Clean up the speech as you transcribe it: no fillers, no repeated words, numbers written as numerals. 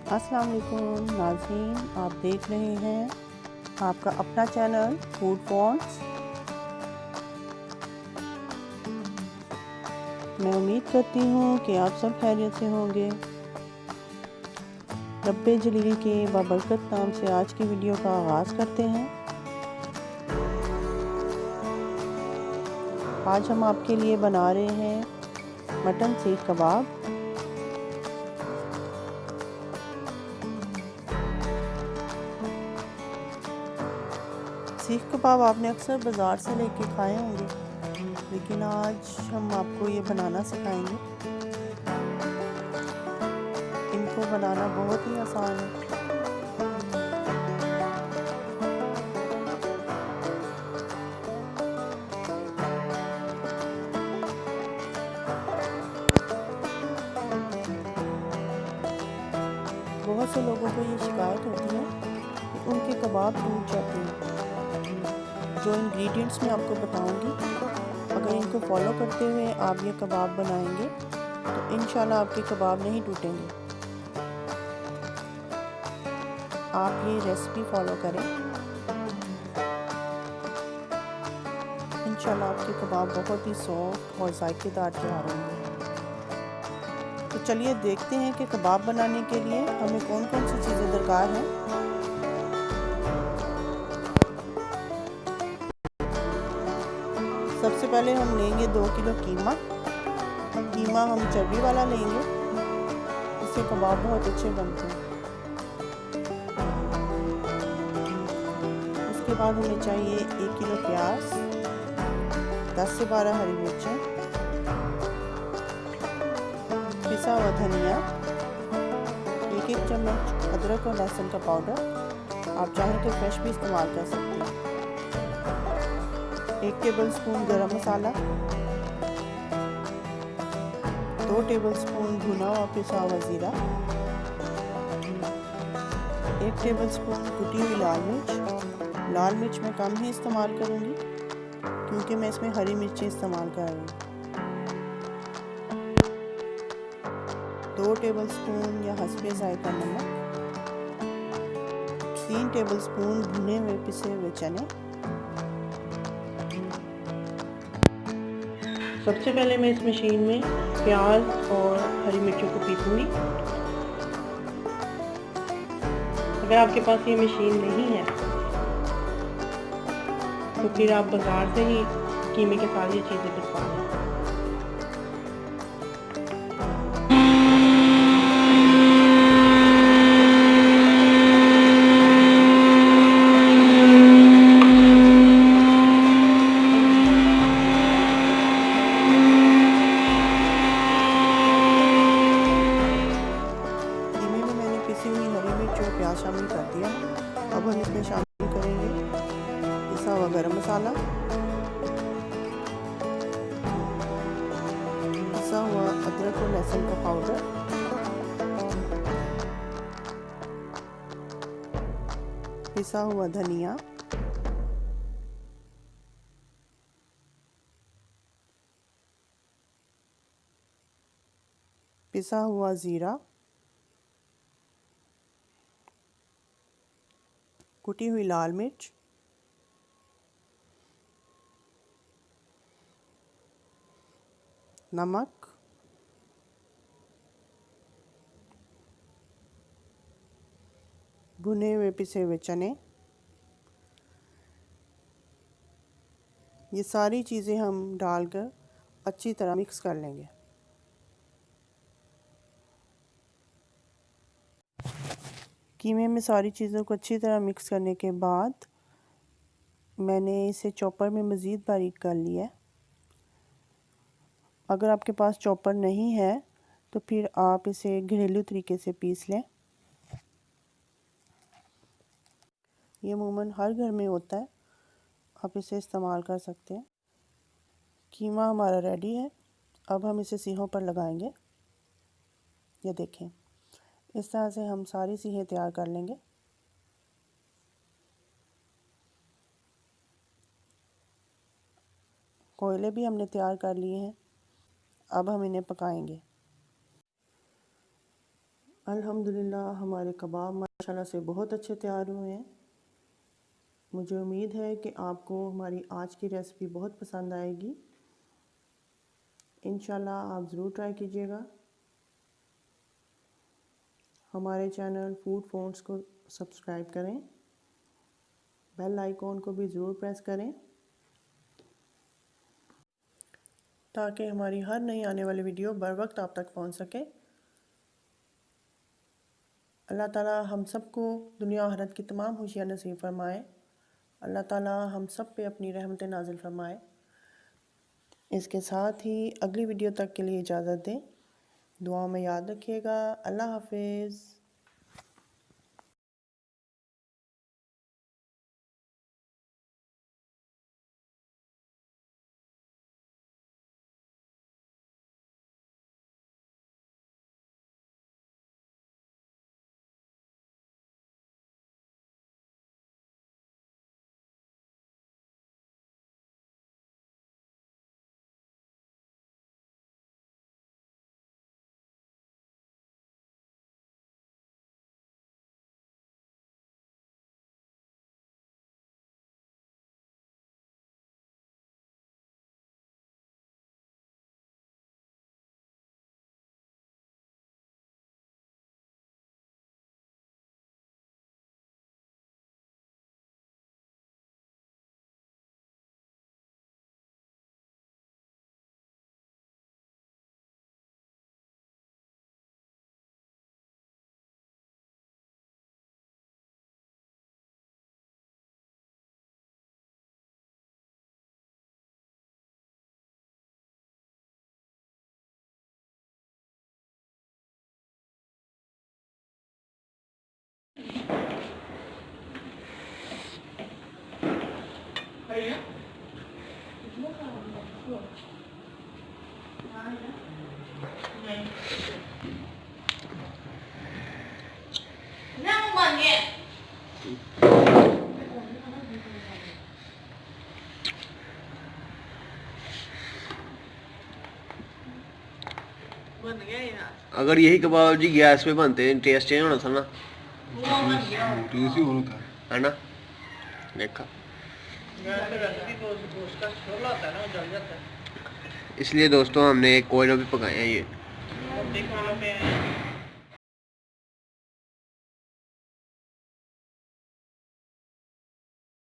अस्सलाम वालेकुम नाज़रीन, आप देख रहे हैं आपका अपना चैनल फूड पॉइंट्स। मैं उम्मीद करती हूँ कि आप सब खैरियत से होंगे। रब्बे जलील के बाबरकत नाम से आज की वीडियो का आगाज़ करते हैं। आज हम आपके लिए बना रहे हैं मटन सीख कबाब। सीख कबाब आपने अक्सर बाज़ार से लेके खाए होंगे, लेकिन आज हम आपको ये बनाना सिखाएंगे। इनको बनाना बहुत ही आसान है। बहुत से लोगों को ये शिकायत होती है कि उनके कबाब टूट जाते हैं। जो इंग्रेडिएंट्स मैं आपको बताऊंगी, अगर इनको फॉलो करते हुए आप ये कबाब बनाएंगे तो इंशाल्लाह आपके कबाब नहीं टूटेंगे। आप ये रेसिपी फॉलो करें, इंशाल्लाह आपके कबाब बहुत ही सॉफ्ट और जायकेदार तैयार होंगे। तो चलिए देखते हैं कि कबाब बनाने के लिए हमें कौन कौन सी चीज़ें दरकार हैं। सबसे पहले हम लेंगे 2 किलो कीमा। कीमा हम चर्बी वाला लेंगे, इससे कबाब बहुत अच्छे बनते हैं। उसके बाद हमें चाहिए 1 किलो प्याज, 10 से 12 हरी मिर्चें, पिसा हुआ धनिया, 1 चम्मच अदरक और लहसुन का पाउडर। आप चाहें तो फ्रेश भी इस्तेमाल कर सकते हैं। 1 टेबलस्पून गरम मसाला, 2 टेबलस्पून भुना हुआ पिसा हुआ ज़ीरा, 1 टेबलस्पून कुटी हुई लाल मिर्च। लाल मिर्च मैं कम ही इस्तेमाल करूँगी क्योंकि मैं इसमें हरी मिर्ची इस्तेमाल कर रही हूँ। 2 टेबलस्पून या हस्बे जायका नमक, 3 टेबलस्पून भुने हुए पिसे हुए चने। सबसे पहले मैं इस मशीन में प्याज और हरी मिर्चों को पीसूंगी। अगर आपके पास ये मशीन नहीं है तो फिर आप बाज़ार से ही कीमे के साथ ये चीज़ें पिसवा लें। कीमे में मैंने पिसी हुई हरी मिर्च और प्याज शामिल कर दिया। अब हम इसमें शामिल करेंगे पिसा हुआ गरम मसाला, पिसा हुआ अदरक और लहसुन का पाउडर, पिसा हुआ धनिया, पिसा हुआ ज़ीरा, कुटी हुई लाल मिर्च, नमक, भुने हुए पिसे हुए चने। ये सारी चीज़ें हम डालकर अच्छी तरह मिक्स कर लेंगे। कीमे में सारी चीज़ों को अच्छी तरह मिक्स करने के बाद मैंने इसे चॉपर में मज़ीद बारीक कर लिया है। अगर आपके पास चॉपर नहीं है तो फिर आप इसे घरेलू तरीके से पीस लें। ये अमूमन हर घर में होता है, आप इसे इस्तेमाल कर सकते हैं। कीमा हमारा रेडी है। अब हम इसे सीहों पर लगाएंगे। ये देखें, इस तरह से हम सारी सीहें तैयार कर लेंगे। कोयले भी हमने तैयार कर लिए हैं। अब हम इन्हें पकाएंगे। अल्हम्दुलिल्लाह हमारे कबाब माशाल्लाह से बहुत अच्छे तैयार हुए हैं। मुझे उम्मीद है कि आपको हमारी आज की रेसिपी बहुत पसंद आएगी। इंशाल्लाह आप ज़रूर ट्राई कीजिएगा। हमारे चैनल फूड फ़ोन्स को सब्सक्राइब करें, बेल आइकॉन को भी ज़रूर प्रेस करें ताकि हमारी हर नई आने वाली वीडियो बर वक्त आप तक पहुंच सके। अल्लाह ताला हम सबको दुनिया और आखिरत की तमाम खुशियाँ नसीब फरमाए। अल्लाह ताला हम सब पे अपनी रहमतें नाजिल फरमाए। इसके साथ ही अगली वीडियो तक के लिए इजाज़त दें। दुआओं में याद रखिएगा। अल्लाह हाफिज़। अगर यही कबाब जी गैस पे बनते हैं टेस्ट चेंज होना था ना, है ना। देखा इसलिए दोस्तों हमने एक कोयला भी पकाए हैं ये।